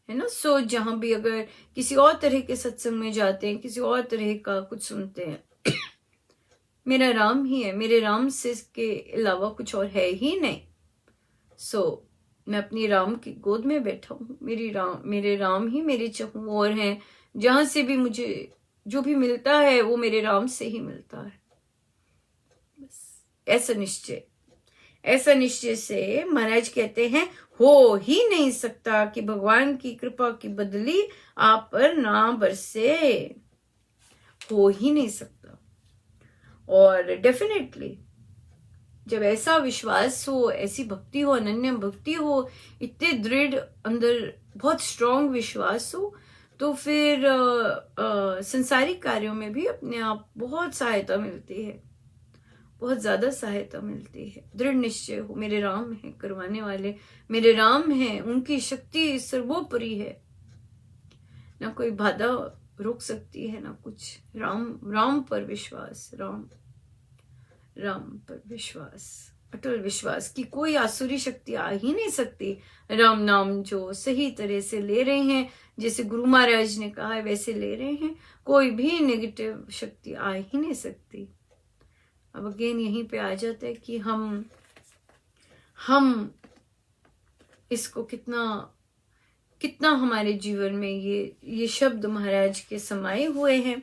ना। सो जहां भी अगर किसी और तरह के सत्संग में जाते हैं, किसी और तरह का कुछ सुनते हैं, मेरा राम ही है। मेरे राम से के अलावा कुछ और है ही नहीं। सो मैं अपनी राम की गोद में बैठा हूँ। मेरे राम ही मेरे चहुं ओर हैं। जहां से भी मुझे जो भी मिलता है वो मेरे राम से ही मिलता है। बस ऐसा निश्चय से महाराज कहते हैं हो ही नहीं सकता कि भगवान की कृपा की बदली आप पर ना बरसे। हो ही नहीं सकता। और डेफिनेटली जब ऐसा विश्वास हो, ऐसी भक्ति हो, अनन्य भक्ति हो, इतने दृढ़ अंदर बहुत स्ट्रांग विश्वास हो, तो फिर संसारिक कार्यों में भी अपने आप बहुत सहायता मिलती है, बहुत ज्यादा सहायता मिलती है। दृढ़ निश्चय हो, मेरे राम हैं करवाने वाले, मेरे राम हैं, उनकी शक्ति सर्वोपरि है, ना कोई बाधा रोक सकती है ना कुछ। राम पर विश्वास, राम पर विश्वास। अटल विश्वास की कोई आसुरी शक्ति आ ही नहीं सकती। राम नाम जो सही तरह से ले रहे हैं, जैसे गुरु महाराज ने कहा है वैसे ले रहे हैं, कोई भी नेगेटिव शक्ति आ ही नहीं सकती। अब अगेन यहीं पे आ जाता है कि हम इसको कितना हमारे जीवन में ये शब्द महाराज के समाये हुए हैं,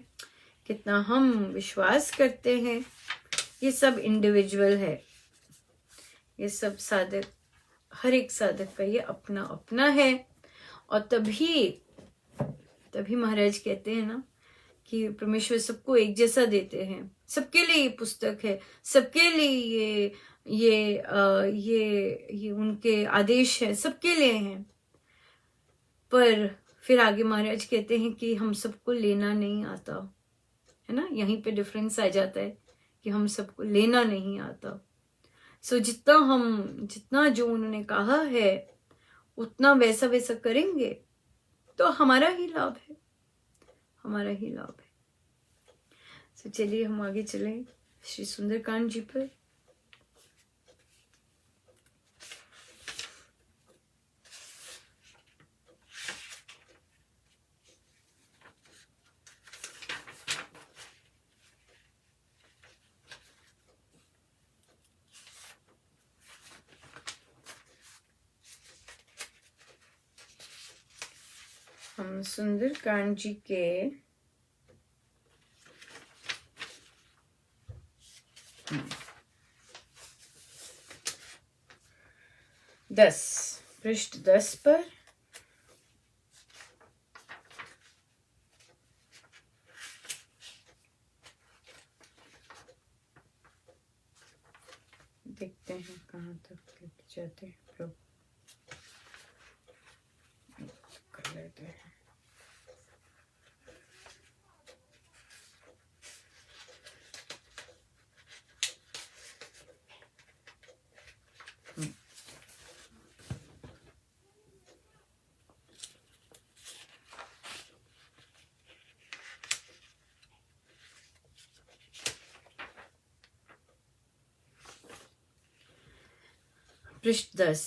कितना हम विश्वास करते हैं। ये सब इंडिविजुअल है, ये सब साधक, हर एक साधक का ये अपना अपना है। और तभी महाराज कहते हैं ना कि परमेश्वर सबको एक जैसा देते हैं। सबके लिए ये पुस्तक है, सबके लिए ये उनके आदेश है, सबके लिए हैं। पर फिर आगे महाराज कहते हैं कि हम सबको लेना नहीं आता, है ना। यहीं पे डिफरेंस आ जाता है कि हम सबको लेना नहीं आता। सो जितना जो उन्होंने कहा है उतना वैसा करेंगे तो हमारा ही लाभ है, हमारा ही लाभ है। सो चलिए हम आगे चलें श्री सुंदरकांड जी पर। हम सुंदरकांड जी के 10 पृष्ठ 10 पर देखते हैं कहाँ तक लेके जाते हैं प्रभु। कर लेते हैं। पृष्ठ 10।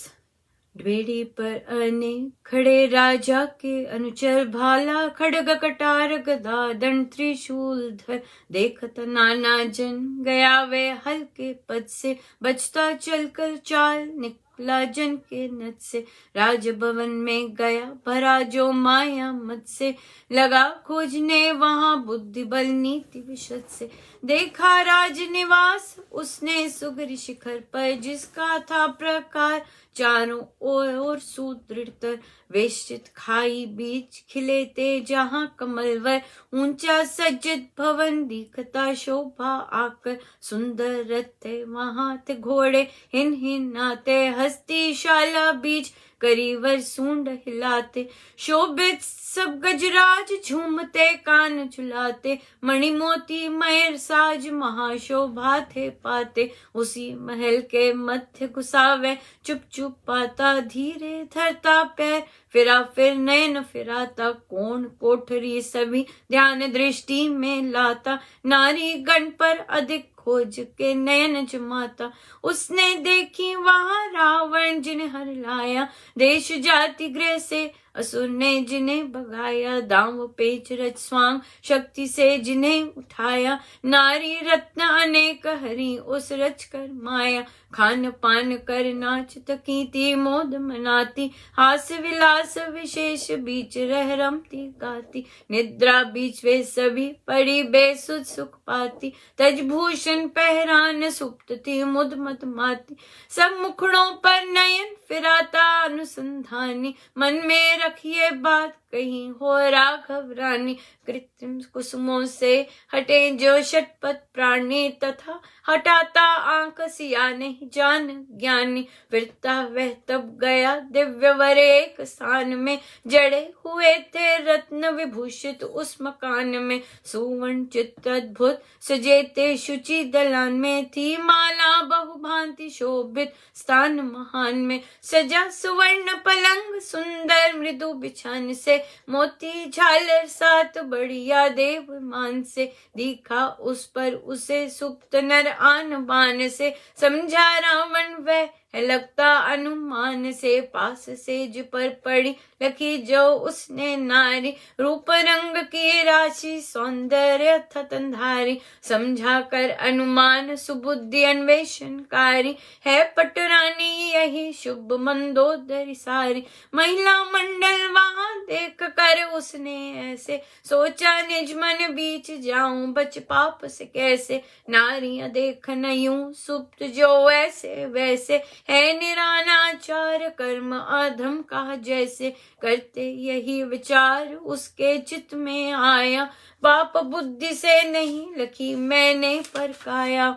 ढ्वेड़ी पर अने खड़े राजा के अनुचर भाला, खड़ग कटार गदा दंड त्रिशूल धर, देखत नाना जन गया वे हल्के पद से, बचता चलकर चाल निकला जन के नद से, राजभवन में गया भरा जो माया मत से, लगा खोजने वहां बुद्धि बल नीति विशद से, देखा राजनिवास उसने सुगरी शिखर पर, जिसका था प्रकार चारों ओर सुदृढ़तर, वेष्टित खाई बीच खिले थे जहां कमलवर, ऊंचा सज्जित भवन दिखता शोभा आकर, सुंदर रथ थे वहां थे घोड़े हिन हिनाते, हस्ती शाला बीच करीवर सूंड हिलाते, शोभित सब गजराज झूमते कान झुलाते, मणि मोती मयर साज महाशोभा थे पाते, उसी महल के मध्य घुसावे चुप चुप पाता, धीरे धरता पैर फिरा फिर नयन फिराता, कोण कोठरी सभी ध्यान दृष्टि में लाता, नारी गण पर अधिक खोज के नयन जमाता, उसने देखी वहां रावण जिन्हें हर लाया, देश जाति गृह से असुर ने जिन्हें भगाया, दांव पेच रच स्वांग शक्ति से जिन्हें उठाया, नारी रत्न अनेक हरी उस रच कर माया, खान पान कर नाच तकीती मोद मनाती, हास्य विलास विशेष बीच रह रमती गाती, निद्रा बीच वे सभी पड़ी बेसुध सुख पाती, तजभूषण पहरान सुप्त थी मुद मत माती, सब मुखड़ों पर नयन फिराता अनुसंधानी, मन में रखिए बात कहीं हो राघव रानी, कृत्रिम कुसुमों से हटे जो शटपथ प्राणी, तथा हटाता आंख सिया नहीं जान ज्ञानी, फिरता वह तब गया दिव्य वर एक स्थान में, जड़े हुए थे रत्न विभूषित उस मकान में, सुवर्ण चित्त अद्भुत सजे थे शुचि दलान में, थी माला बहुभांति शोभित स्थान महान में, सजा सुवर्ण पलंग सुंदर मृदु बिछान से, मोती झालर साथ बढ़िया देव मान से, दिखा उस पर उसे सुप्त नर आन बान से, समझा रावण वह है लगता अनुमान से, पास सेज पर पड़ी लखी जो उसने नारी, रूप रंग की राशि सौंदर्य थतंधारी, समझा कर अनुमान सुबुद्धि अन्वेषणकारी, है पटरानी यही शुभ मंदोदरी सारी, महिला मंडल वहां देख कर उसने ऐसे, सोचा निज मन बीच जाऊं बच पाप से कैसे, नारियां देखन यूं सुप्त जो ऐसे वैसे, है निरानाचार कर्म अधम का जैसे, करते यही विचार उसके चित्त में आया, पाप बुद्धि से नहीं लखी मैंने परकाया,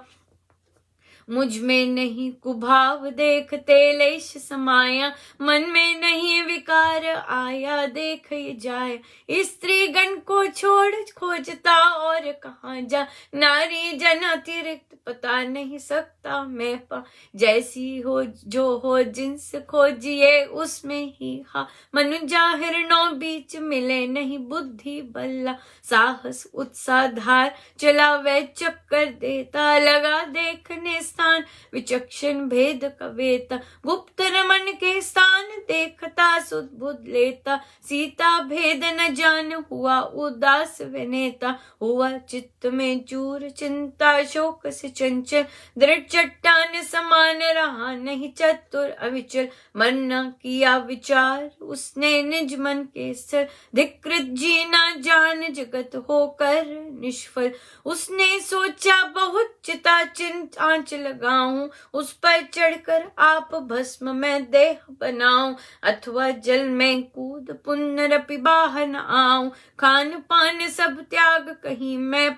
मुझ में नहीं कुभाव देखते लेश समाया, मन में नहीं विकार आया देख ये जाए, स्त्री गण को छोड़ खोजता और कहाँ जा, नारी जन अतिरिक्त पता नहीं सकता मैं पा, जैसी हो जो हो जिन्स खोजिए उसमें ही हा, मनुजा हिरणों बीच मिले नहीं बुद्धि बल्ला, साहस उत्साह धार चला वह चक्कर देता, लगा देखने स्थान विचक्षण भेद कवेता, गुप्त रमन के स्थान देखता सुध बुध लेता, सीता भेद न जान हुआ उदास विनेता, हुआ चित्त में चूर चिंता शोक से चंचल, दृढ़ चट्टान समान रहा नहीं चतुर अविचल, मन न किया विचार उसने निज मन के स्थिर, धिकृत जीना जान जगत होकर निष्फल, उसने सोचा बहुत चिता चिंत आंच लगाऊं, उस पर चढ़कर आप भस्म में देह बनाऊं, अथवा जल में कूद पुनरपि बाहर न आऊं, खान पान सब त्याग कहीं मैं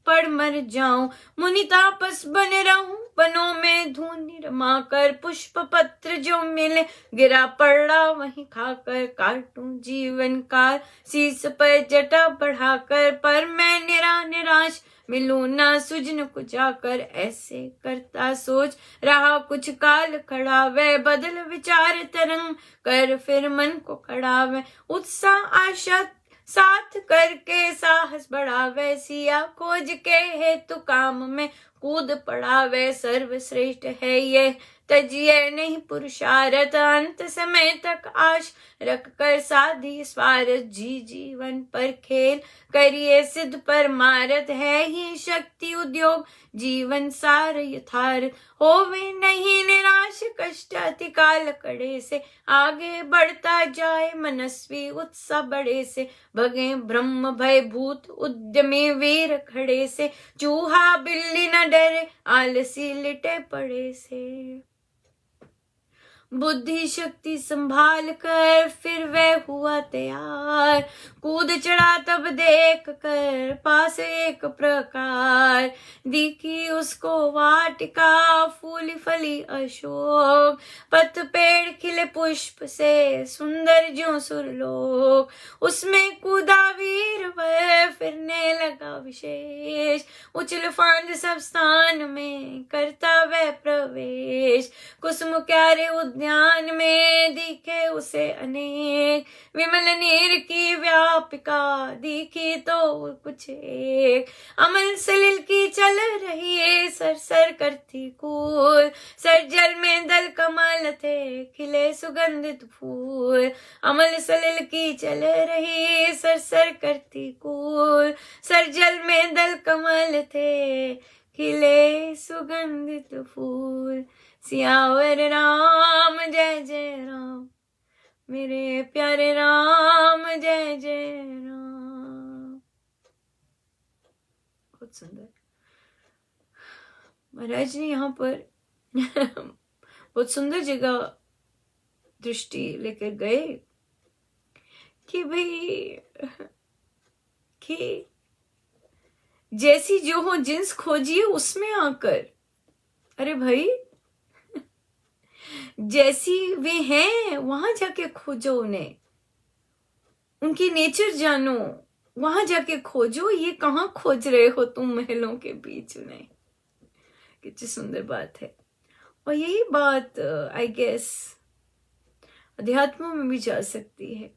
पड़ मर जाऊं, मुनि तापस बन रहूं वनों में धूनि रमा कर, पुष्प पत्र जो मिले गिरा पड़ा वहीं खाकर, काटूं जीवन काल शीस पर जटा बढ़ाकर, पर मैं निराश मिलूं ना सुजन को जाकर, ऐसे करता सोच रहा कुछ काल खड़ा, वह बदल विचार तरंग कर फिर मन को खड़ा, वह उत्साह आशा साथ करके साहस बढ़ा, वह सिया खोज के हेतु काम में कूद पड़ा, वह सर्वश्रेष्ठ है ये तजिए नहीं पुरुषार्थ, अंत समय तक आश रख कर साधी स्वार्थ, जी जीवन पर खेल करिए सिद्ध परमार्थ, है ही शक्ति उद्योग जीवन सार यथार्थ, होवे नहीं निराश कष्ट अति काल कड़े से, आगे बढ़ता जाए मनस्वी उत्साह बड़े से, भगे ब्रह्म भय भूत उद्यमी वीर खड़े से, चूहा बिल्ली न डरे आलसी लिटे पड़े से, बुद्धि शक्ति संभाल कर फिर वह हुआ तैयार, कूद चढ़ा तब देख कर पास एक प्रकार, दिखी उसको वाटिका फूली फली अशोक, पत पेड़ खिले पुष्प से सुंदर ज्यों सुरलोक, उसमें कूदा वीर वह फिरने लगा विशेष, उछल फांद सब स्थान में करता वह प्रवेश, कुसुम क्यारे उद्यान में दिखे उसे अनेक, विमल नीर की व्यापिका दिखी तो कुछ एक, अमल सलिल की चल रही है सर सर करती कूल, सर जल में दल कमल थे खिले सुगंधित फूल, अमल सलिल की चल रही सर सर करती कूल, सर जल में दल कमल थे खिले सुगंधित फूल, सियावर राम जय जय राम, मेरे प्यारे राम जय जय राम। बहुत सुंदर। महाराज ने यहाँ पर बहुत सुंदर जगह दृष्टि लेकर गए कि भाई कि जैसी जो हो जिन्स खोजिए उसमें आकर, अरे भाई जैसी वे हैं वहां जाके खोजो उन्हें, उनकी नेचर जानो, वहां जाके खोजो, ये कहाँ खोज रहे हो तुम महलों के बीच उन्हें। कितनी सुंदर बात है। और यही बात आई गेस अध्यात्म में भी जा सकती है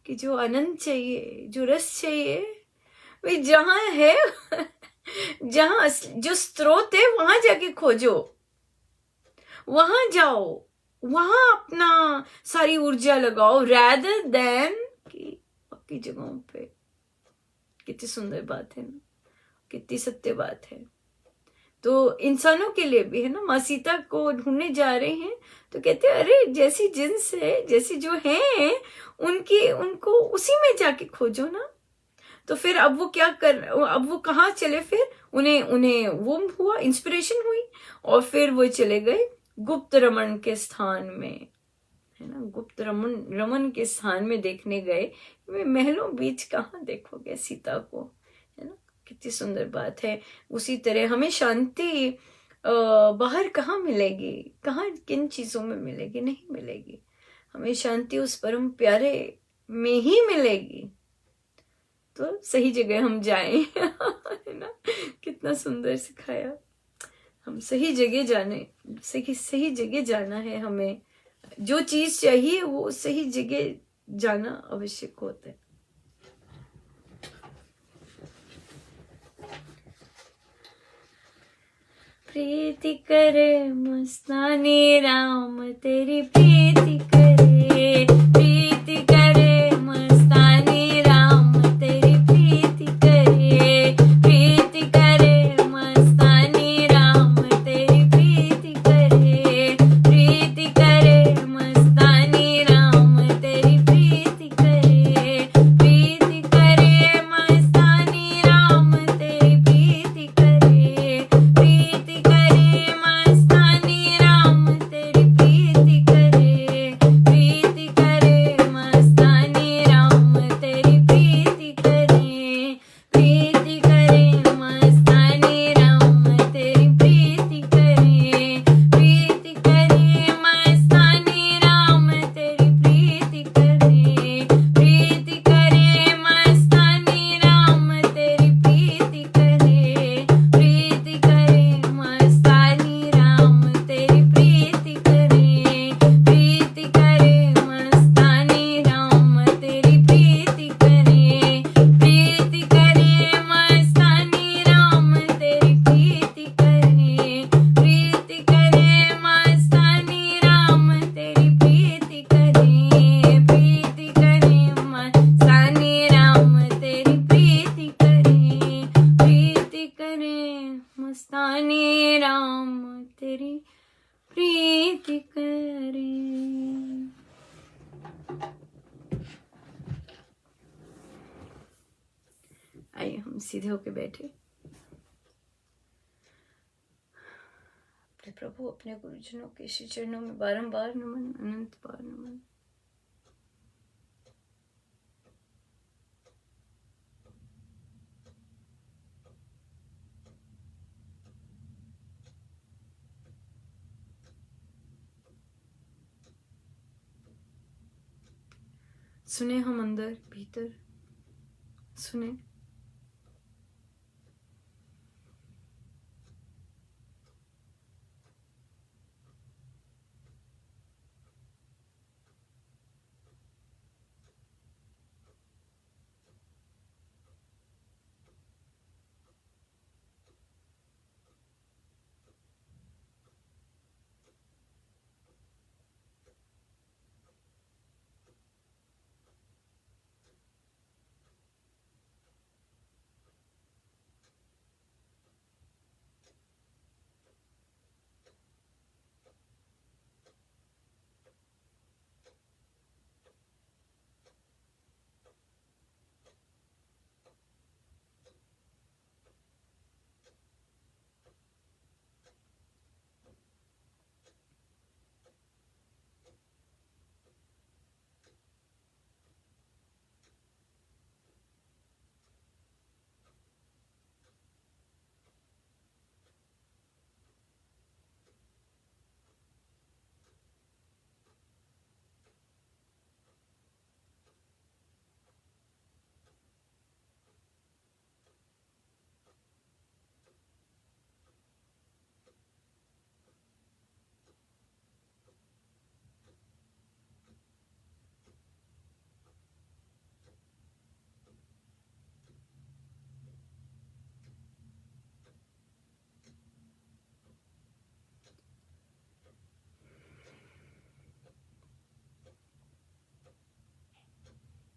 कि जो आनंद चाहिए, जो रस चाहिए, वे जहां है जहां जो स्रोत है वहां जाके खोजो, वहां जाओ, वहां अपना सारी ऊर्जा लगाओ, rather देन कि बाकी जगहों पे। कितनी सुंदर बात है ना, कितनी सत्य बात है। तो इंसानों के लिए भी है ना, माँ सीता को ढूंढने जा रहे हैं तो कहते हैं अरे जैसी जिन्स है, जैसी जो है उनकी, उनको उसी में जाके खोजो ना। तो फिर अब वो क्या कर, अब वो कहाँ चले, फिर उन्हें उन्हें वो हुआ, इंस्पिरेशन हुई, और फिर वो चले गए गुप्त रमन के स्थान में, है ना, गुप्त रमन रमन के स्थान में देखने गए। वे महलों बीच कहाँ देखोगे सीता को, है ना। कितनी सुंदर बात है। उसी तरह हमें शांति बाहर कहाँ मिलेगी, कहाँ किन चीजों में मिलेगी, नहीं मिलेगी। हमें शांति उस परम प्यारे में ही मिलेगी। तो सही जगह हम जाएं है ना। कितना सुंदर सिखाया। हम सही जगह जाने, सही जगह जाना है हमें। जो चीज चाहिए वो सही जगह जाना आवश्यक होता है। प्रीति करे मस्तानी राम तेरी प्रीति करे, प्रीति करे मस्तानी राम तेरी प्रीति करे, प्रीति करे मस्तानी राम तेरी प्रीति करे, प्रीति करे मस्तानी राम तेरी प्रीति करे, प्रीति करे मस्तानी राम तेरी प्रीति करे, प्रीति करे मस्तानी राम तेरी प्रीति करे, प्रीति करे मस्तानी राम तेरी प्रीति करे, प्रीति करे मस्तानी राम तेरी प्रीति करे, प्रीति करे मस्तानी राम तेरी प्रीति करे, प्रीति करे मस्तानी राम तेरी प्रीति करे, प्रीति करे मस्तानी राम तेरी प्रीति करे, प्रीति करे मस्तानी राम तेरी प्रीति करे, प्रीति करे मस्तानी राम तेरी प्रीति करे, प्रीति करे मस्तानी राम तेरी प्रीति करे, प्रीति करे मस्तानी राम तेरी प्रीति करे, प्रीति करे मस्तानी राम तेरी प्रीति करे। आइए हम सीधे होके बैठे। अपने प्रभु, अपने गुरुजनों के श्री चरणों में बारंबार नमन, अनंत बार नमन। सुने हम अंदर भीतर, सुने।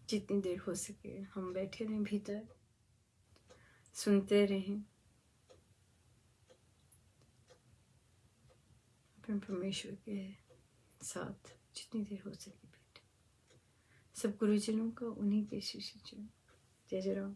जितनी देर हो सके हम बैठे रहें भीतर, सुनते रहें, अपने परमेश्वर के साथ जितनी देर हो सके बैठे। सब गुरुजनों का उन्हीं के शिष्य। जय जय राम।